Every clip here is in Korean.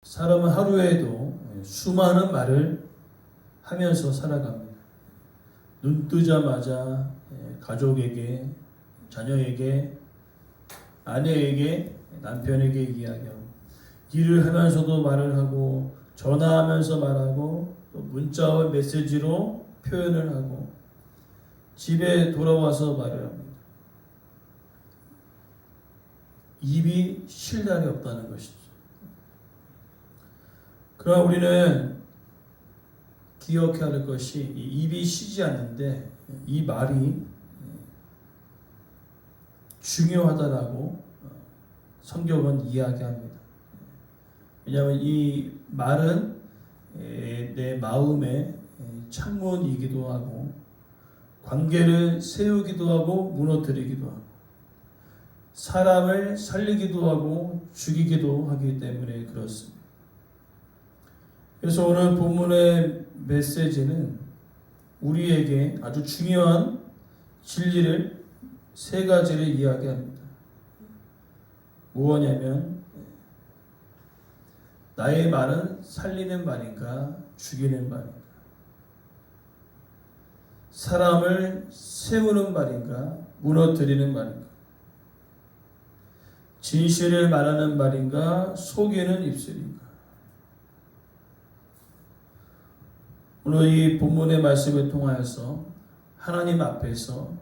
사람은 하루에도 수많은 말을 하면서 살아갑니다. 눈 뜨자마자 가족에게, 자녀에게, 아내에게, 남편에게 이야기하고, 일을 하면서도 말을 하고, 전화하면서 말하고, 또 문자와 메시지로 표현을 하고, 집에 돌아와서 말을 합니다. 입이 쉴 날이 없다는 것이죠. 그러나 우리는 기억해야 할 것이 입이 쉬지 않는데 이 말이 중요하다라고 성경은 이야기합니다. 왜냐하면 이 말은 내 마음의 창문이기도 하고 관계를 세우기도 하고 무너뜨리기도 하고 사람을 살리기도 하고 죽이기도 하기 때문에 그렇습니다. 그래서 오늘 본문의 메시지는 우리에게 아주 중요한 진리를 세 가지를 이야기합니다. 무엇이냐면 나의 말은 살리는 말인가 죽이는 말인가, 사람을 세우는 말인가 무너뜨리는 말인가, 진실을 말하는 말인가 속이는 입술인가. 오늘 이 본문의 말씀을 통하여서 하나님 앞에서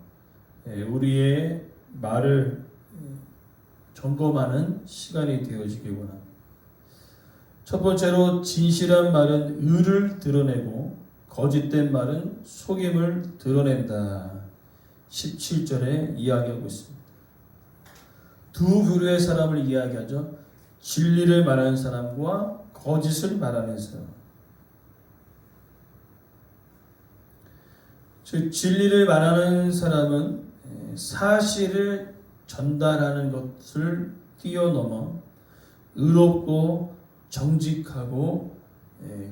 우리의 말을 점검하는 시간이 되어지길 원합니다. 첫 번째로 진실한 말은 의를 드러내고 거짓된 말은 속임을 드러낸다. 17절에 이야기하고 있습니다. 두 부류의 사람을 이야기하죠. 진리를 말하는 사람과 거짓을 말하는 사람. 즉 진리를 말하는 사람은 사실을 전달하는 것을 뛰어넘어 의롭고 정직하고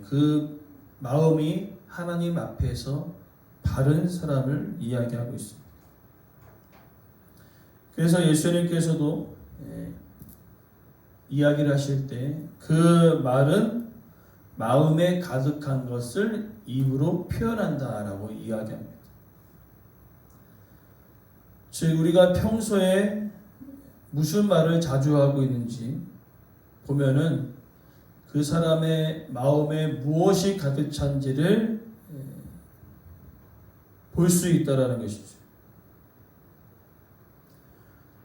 그 마음이 하나님 앞에서 바른 사람을 이야기하고 있습니다. 그래서 예수님께서도 이야기를 하실 때 그 말은 마음에 가득한 것을 입으로 표현한다라고 이야기합니다. 즉 우리가 평소에 무슨 말을 자주 하고 있는지 보면은 그 사람의 마음에 무엇이 가득 찬지를 볼 수 있다라는 것이죠.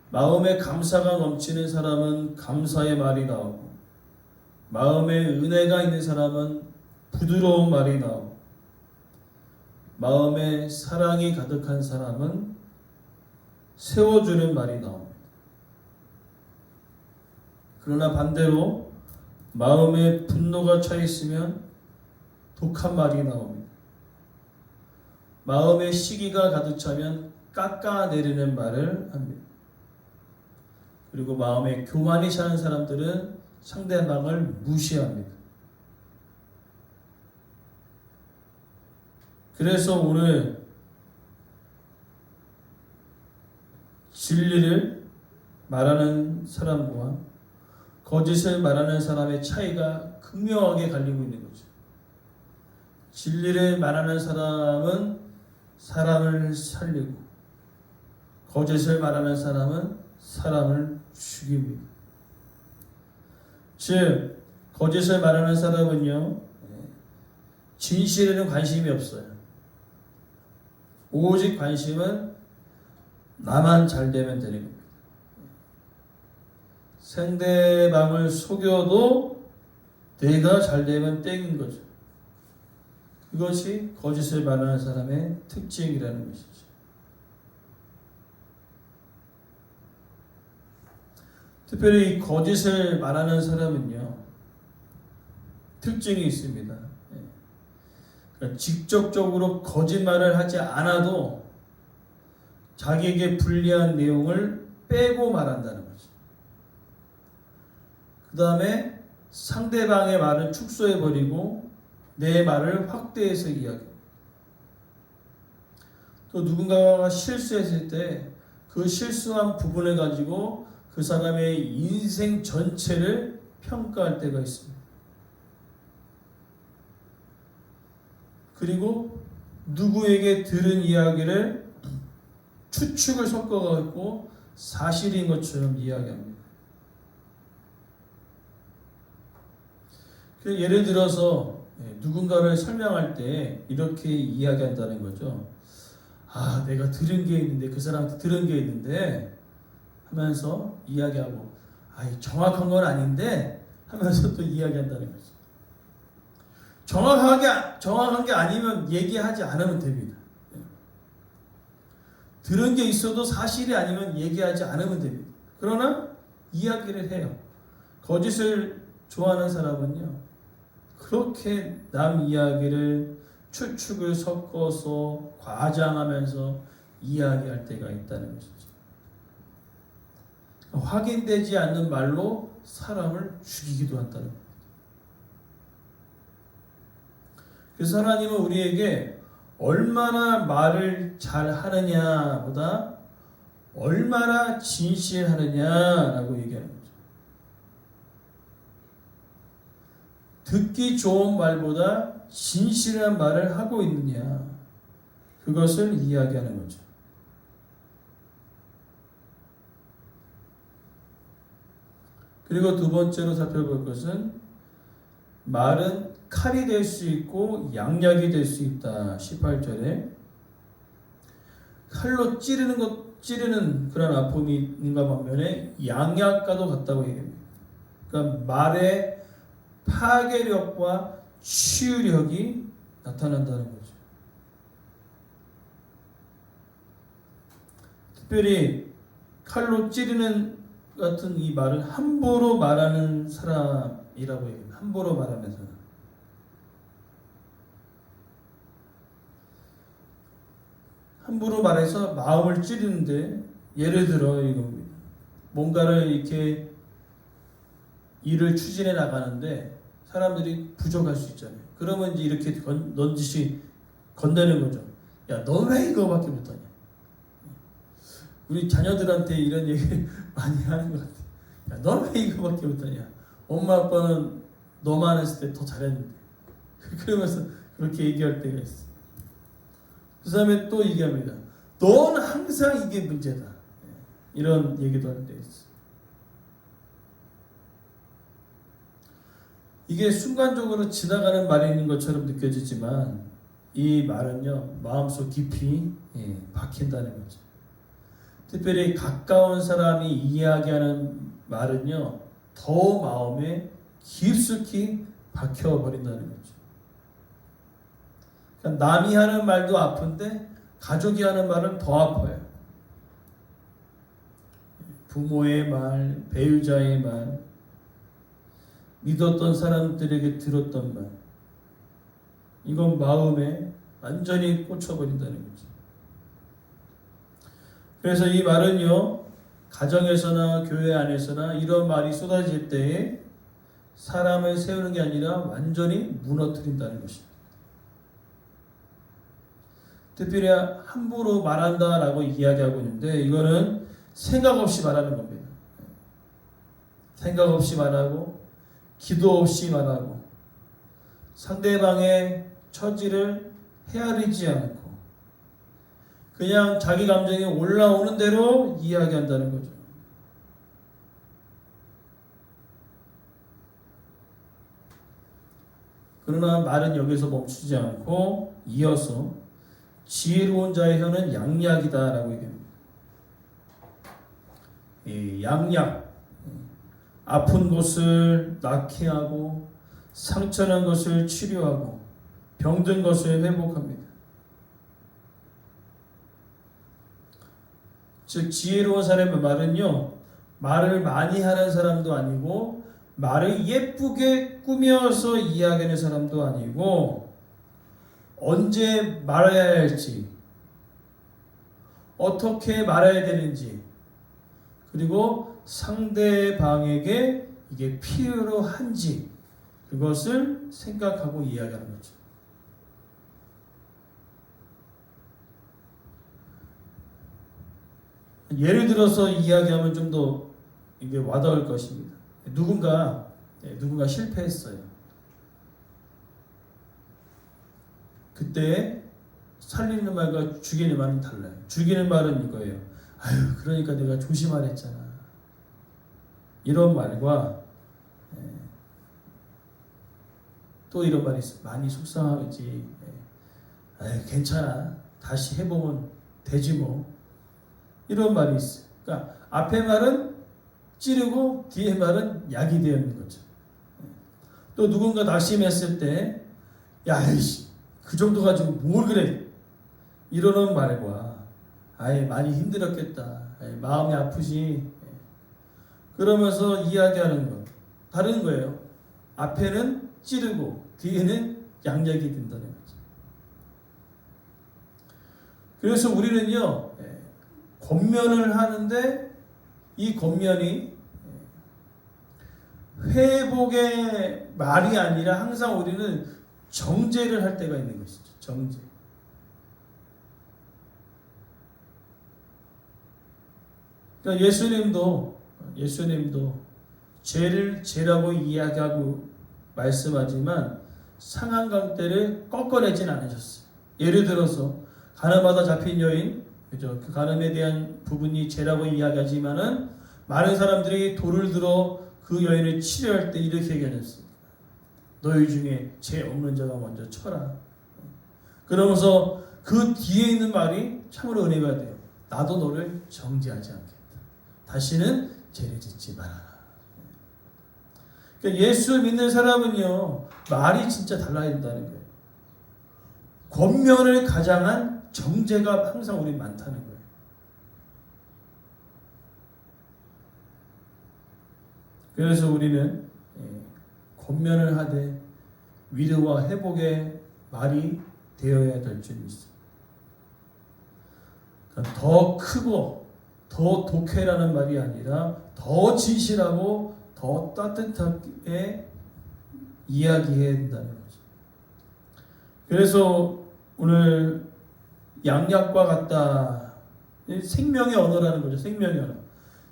마음에 감사가 넘치는 사람은 감사의 말이 나오고, 마음에 은혜가 있는 사람은 부드러운 말이 나오고, 마음에 사랑이 가득한 사람은 세워주는 말이 나옵니다. 그러나 반대로 마음에 분노가 차 있으면 독한 말이 나옵니다. 마음에 시기가 가득 차면 깎아내리는 말을 합니다. 그리고 마음에 교만이 차는 사람들은 상대방을 무시합니다. 그래서 오늘 진리를 말하는 사람과 거짓을 말하는 사람의 차이가 극명하게 갈리고 있는 거죠. 진리를 말하는 사람은 사람을 살리고 거짓을 말하는 사람은 사람을 죽입니다. 즉 거짓을 말하는 사람은요 진실에는 관심이 없어요. 오직 관심은 나만 잘 되면 되는 겁니다. 상대방을 속여도 내가 잘 되면 땡인 거죠. 그것이 거짓을 말하는 사람의 특징이라는 것이죠. 특별히 거짓을 말하는 사람은요 특징이 있습니다. 그러니까 직접적으로 거짓말을 하지 않아도 자기에게 불리한 내용을 빼고 말한다는 거죠. 그 다음에 상대방의 말을 축소해버리고 내 말을 확대해서 이야기합니다. 또 누군가가 실수했을 때 그 실수한 부분을 가지고 그 사람의 인생 전체를 평가할 때가 있습니다. 그리고 누구에게 들은 이야기를 추측을 섞어가지고 사실인 것처럼 이야기합니다. 예를 들어서 누군가를 설명할 때 이렇게 이야기한다는 거죠. 아, 내가 들은 게 있는데, 그 사람한테 들은 게 있는데 하면서 이야기하고, 아, 정확한 건 아닌데 하면서 또 이야기한다는 거죠. 정확한 게 아니면 얘기하지 않으면 됩니다. 들은 게 있어도 사실이 아니면 얘기하지 않으면 됩니다. 그러나 이야기를 해요. 거짓을 좋아하는 사람은요, 그렇게 남 이야기를 추측을 섞어서 과장하면서 이야기할 때가 있다는 것이죠. 확인되지 않는 말로 사람을 죽이기도 한다는 겁니다. 그래서 하나님은 우리에게 얼마나 말을 잘 하느냐보다 얼마나 진실하느냐라고 얘기하는 거죠. 듣기 좋은 말보다 진실한 말을 하고 있느냐, 그것을 이야기하는 거죠. 그리고 두 번째로 살펴볼 것은 말은 칼이 될 수 있고 양약이 될 수 있다. 18절에 칼로 찌르는 그런 아픔이 있는가 반면에 양약과도 같다고 얘기합니다. 그러니까 말의 파괴력과 치유력이 나타난다는 거죠. 특별히 칼로 찌르는 같은 이 말은 함부로 말하는 사람이라고 얘기합니다. 함부로 말하는 사람. 함부로 말해서 마음을 찌르는데, 예를 들어 이겁니다. 뭔가를 이렇게 일을 추진해 나가는데 사람들이 부족할 수 있잖아요. 그러면 이제 이렇게 넌지시 건네는 거죠. 야, 너 왜 이거밖에 못하냐? 우리 자녀들한테 이런 얘기 많이 하는 것 같아요. 야, 너 왜 이거밖에 못하냐? 엄마 아빠는 너만 했을 때 더 잘했는데. 그러면서 그렇게 얘기할 때가 있어. 그 다음에 또 얘기합니다. 넌 항상 이게 문제다. 이런 얘기도 할 때 있어. 이게 순간적으로 지나가는 말인 것처럼 느껴지지만 이 말은요, 마음속 깊이 박힌다는 거죠. 특별히 가까운 사람이 이야기하는 말은요, 더 마음에 깊숙이 박혀버린다는 거죠. 그러니까 남이 하는 말도 아픈데 가족이 하는 말은 더 아파요. 부모의 말, 배우자의 말, 믿었던 사람들에게 들었던 말, 이건 마음에 완전히 꽂혀버린다는 거죠. 그래서 이 말은요, 가정에서나 교회 안에서나 이런 말이 쏟아질 때에 사람을 세우는 게 아니라 완전히 무너뜨린다는 것입니다. 특별히 함부로 말한다라고 이야기하고 있는데, 이거는 생각 없이 말하는 겁니다. 생각 없이 말하고 기도 없이 말하고 상대방의 처지를 헤아리지 않고 그냥 자기 감정이 올라오는 대로 이야기한다는 거죠. 그러나 말은 여기서 멈추지 않고 이어서 지혜로운 자의 혀는 양약이다라고 얘기합니다. 이 양약, 아픈 곳을 낫게 하고 상처난 것을 치료하고 병든 것을 회복합니다. 즉 지혜로운 사람의 말은요, 말을 많이 하는 사람도 아니고 말을 예쁘게 꾸며서 이야기하는 사람도 아니고 언제 말해야 할지, 어떻게 말해야 되는지, 그리고 상대방에게 이게 필요한지 그것을 생각하고 이야기하는 거죠. 예를 들어서 이야기하면 좀 더 이게 와닿을 것입니다. 누군가 실패했어요. 그때 살리는 말과 죽이는 말은 달라요. 죽이는 말은 이거예요. 아유, 그러니까 내가 조심하랬잖아. 이런 말과 또 이런 말이 있어요. 많이 속상하지. 아유, 괜찮아. 다시 해보면 되지 뭐. 이런 말이 있어요. 그러니까 앞에 말은 찌르고 뒤에 말은 약이 되어 있는 거죠. 또 누군가 낙심했을 때, 야, 이씨, 그 정도 가지고 뭘 그래? 이러는 말과, 아예 많이 힘들었겠다. 아예 마음이 아프지. 그러면서 이야기하는 것 다른 거예요. 앞에는 찌르고 뒤에는 양약이 된다는 거죠. 그래서 우리는요, 권면을 하는데 이 권면이 회복의 말이 아니라 항상 우리는 정죄를 할 때가 있는 것이죠. 정죄. 그러니까 예수님도 죄를 죄라고 이야기하고 말씀하지만 상한 강대를 꺾어내진 않으셨어요. 예를 들어서 간음하다 잡힌 여인, 그죠? 그 간음에 대한 부분이 죄라고 이야기하지만은 많은 사람들이 돌을 들어 그 여인을 치료할 때 이렇게 얘기하셨습니다. 너희 중에 죄 없는 자가 먼저 쳐라. 그러면서 그 뒤에 있는 말이 참으로 은혜가 돼요. 나도 너를 정죄하지 않겠다. 다시는 죄를 짓지 말아라. 그러니까 예수 믿는 사람은요, 말이 진짜 달라야 된다는 거예요. 권면을 가장한 정죄가 항상 우리 많다는 거예요. 그래서 우리는 권면을 하되 위로와 회복의 말이 되어야 될 줄 믿습니다. 그러니까 더 크고 더 독해라는 말이 아니라 더 진실하고 더 따뜻하게 이야기해야 된다는 거죠. 그래서 오늘 양약과 같다. 생명의 언어라는 거죠. 생명의 언어.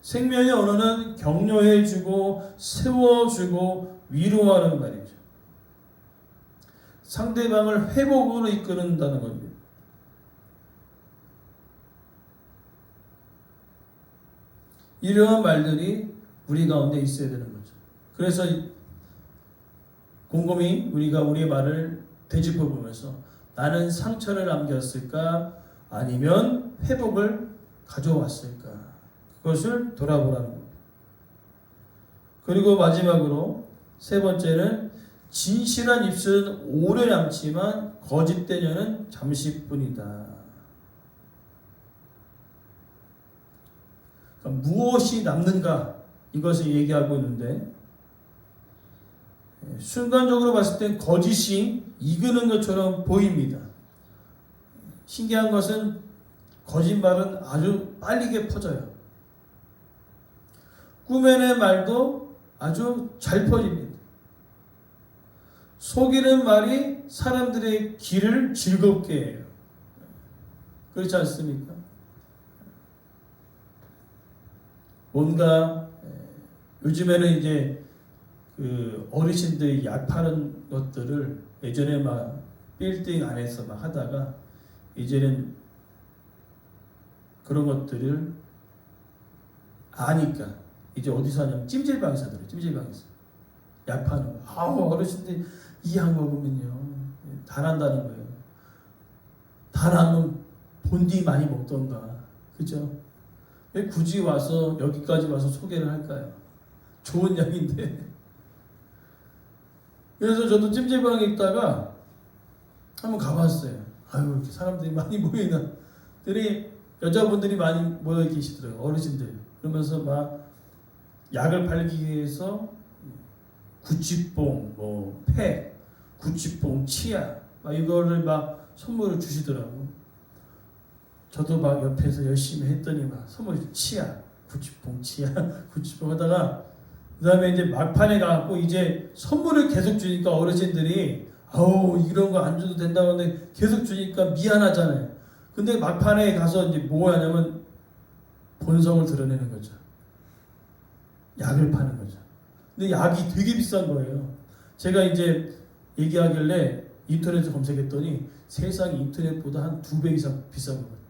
생명의 언어는 격려해주고 세워주고 위로하는 말이죠. 상대방을 회복으로 이끄는다는 겁니다. 이러한 말들이 우리 가운데 있어야 되는 거죠. 그래서 곰곰이 우리가 우리의 말을 되짚어 보면서 나는 상처를 남겼을까? 아니면 회복을 가져왔을까? 그것을 돌아보라는 겁니다. 그리고 마지막으로 세 번째는 진실한 입술은 오래 남지만 거짓된 혀는 잠시뿐이다. 그러니까 무엇이 남는가 이것을 얘기하고 있는데 순간적으로 봤을 땐 거짓이 이기는 것처럼 보입니다. 신기한 것은 거짓말은 아주 빠르게 퍼져요. 꾸며낸 말도 아주 잘 퍼집니다. 속이는 말이 사람들의 귀를 즐겁게 해요. 그렇지 않습니까? 뭔가 요즘에는 이제 그 어르신들이 약 파는 것들을 예전에 막 빌딩 안에서 막 하다가 이제는 그런 것들을 아니까 이제 어디서 하냐면 찜질방에서 하더라고요. 찜질방에서 약 파는 거. 아우 어르신들이 이 약 먹으면요 다 난다는 거예요. 다 나면 본디 많이 먹던가. 그죠? 왜 굳이 와서 여기까지 와서 소개를 할까요? 좋은 약인데. 그래서 저도 찜질방에 있다가 한번 가봤어요. 아유 이렇게 사람들이 많이 모이나. 들이 여자분들이 많이 모여 계시더라고요. 어르신들. 그러면서 막 약을 팔기 위해서 구치뽕, 뭐 팩, 구치뽕, 치약 막 이거를 막 선물을 주시더라고. 저도 막 옆에서 열심히 했더니 막 선물 치약, 구치뽕, 치약, 구치뽕 하다가 그 다음에 이제 막판에 가고 이제 선물을 계속 주니까 어르신들이 아우 이런 거 안 줘도 된다고 하는데 계속 주니까 미안하잖아요. 근데 막판에 가서 이제 뭐 하냐면 본성을 드러내는 거죠. 약을 파는 거죠. 근데 약이 되게 비싼 거예요. 제가 이제 얘기하길래 인터넷에 검색했더니 세상 인터넷보다 한 2배 이상 비싼 것 같아.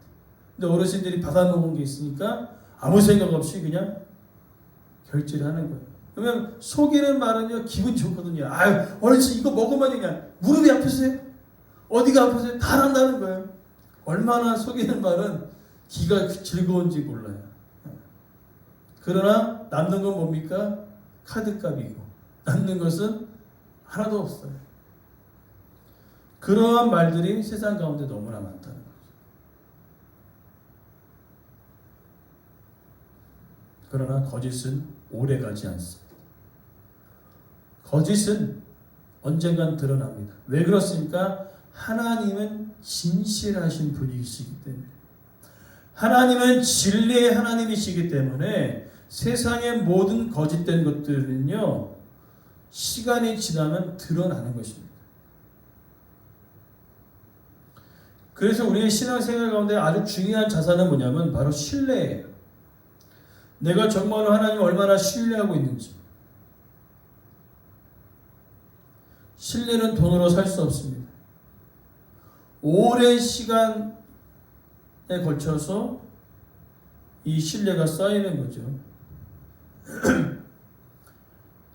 근데 어르신들이 받아놓은 게 있으니까 아무 생각 없이 그냥 결제를 하는 거예요. 그러면 속이는 말은요 기분 좋거든요. 아유 어르신 이거 먹으면 그냥 무릎이 아프세요? 어디가 아프세요? 다 난다는 거예요. 얼마나 속이는 말은 기가 즐거운지 몰라요. 그러나 남는 건 뭡니까? 카드값이고 남는 것은 하나도 없어요. 그러한 말들이 세상 가운데 너무나 많다는 거죠. 그러나 거짓은 오래가지 않습니다. 거짓은 언젠간 드러납니다. 왜 그렇습니까? 하나님은 진실하신 분이시기 때문에, 하나님은 진리의 하나님이시기 때문에 세상의 모든 거짓된 것들은요 시간이 지나면 드러나는 것입니다. 그래서 우리의 신앙생활 가운데 아주 중요한 자산은 뭐냐면 바로 신뢰예요. 내가 정말로 하나님을 얼마나 신뢰하고 있는지. 신뢰는 돈으로 살 수 없습니다. 오랜 시간에 걸쳐서 이 신뢰가 쌓이는 거죠.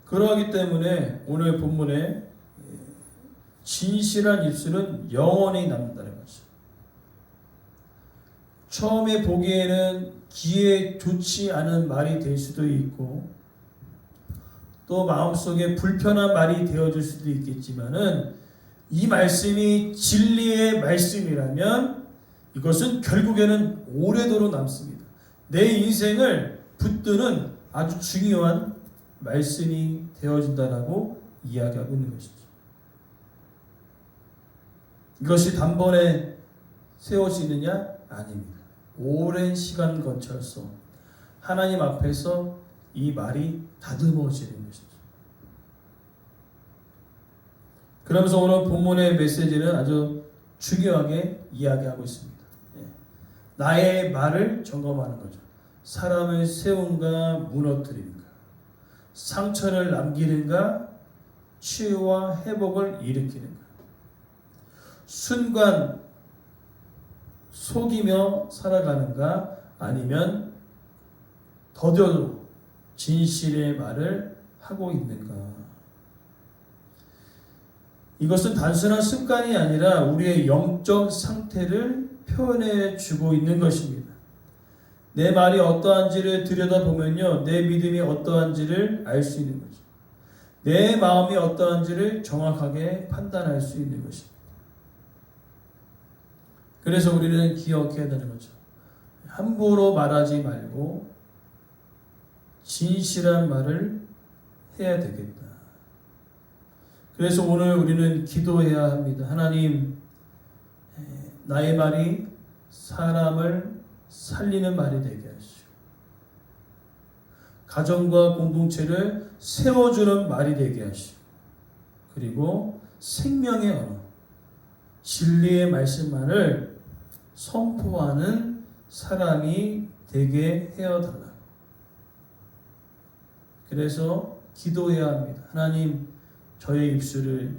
그러하기 때문에 오늘 본문에 진실한 입술은 영원히 남는다는 거죠. 처음에 보기에는 귀에 좋지 않은 말이 될 수도 있고 또 마음속에 불편한 말이 되어질 수도 있겠지만은 이 말씀이 진리의 말씀이라면 이것은 결국에는 오래도록 남습니다. 내 인생을 붙드는 아주 중요한 말씀이 되어진다라고 이야기하고 있는 것이죠. 이것이 단번에 세워지느냐? 아닙니다. 오랜 시간 거쳐서 하나님 앞에서 이 말이 다듬어지는 것이죠. 그러면서 오늘 본문의 메시지는 아주 중요하게 이야기하고 있습니다. 나의 말을 점검하는 거죠. 사람을 세운가 무너뜨리는가, 상처를 남기는가, 치유와 회복을 일으키는가, 순간 속이며 살아가는가, 아니면 더뎌도 진실의 말을 하고 있는가. 이것은 단순한 습관이 아니라 우리의 영적 상태를 표현해 주고 있는 것입니다. 내 말이 어떠한지를 들여다보면요, 내 믿음이 어떠한지를 알 수 있는 거죠. 내 마음이 어떠한지를 정확하게 판단할 수 있는 것입니다. 그래서 우리는 기억해야 되는 거죠. 함부로 말하지 말고 진실한 말을 해야 되겠다. 그래서 오늘 우리는 기도해야 합니다. 하나님, 나의 말이 사람을 살리는 말이 되게 하시오. 가정과 공동체를 세워주는 말이 되게 하시오. 그리고 생명의 언어, 진리의 말씀만을 선포하는 사람이 되게 하여달라. 그래서 기도해야 합니다. 하나님, 저의 입술을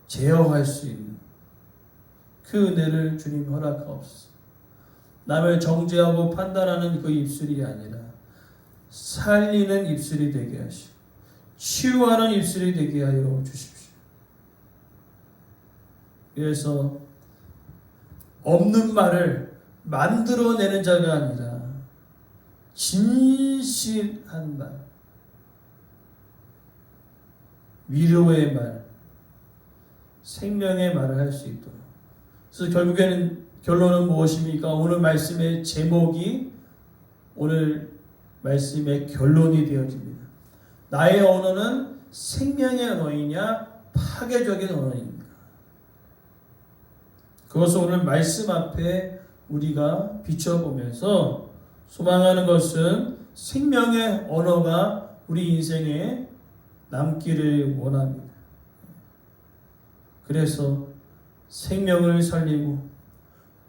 제어할 수 있는 그 은혜를 주님 허락하옵소서. 남을 정죄하고 판단하는 그 입술이 아니라 살리는 입술이 되게 하시고 치유하는 입술이 되게 하여 주십시오. 그래서 없는 말을 만들어내는 자가 아니라 진실한 말, 위로의 말, 생명의 말을 할 수 있도록. 그래서 결국에는 결론은 무엇입니까? 오늘 말씀의 제목이 오늘 말씀의 결론이 되어집니다. 나의 언어는 생명의 언어이냐 파괴적인 언어입니까? 그것을 오늘 말씀 앞에 우리가 비춰보면서 소망하는 것은 생명의 언어가 우리 인생에 남기를 원합니다. 그래서 생명을 살리고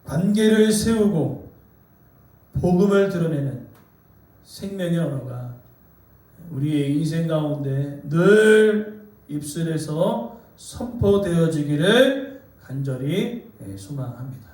관계를 세우고 복음을 드러내는 생명의 언어가 우리의 인생 가운데 늘 입술에서 선포되어지기를 간절히 소망합니다.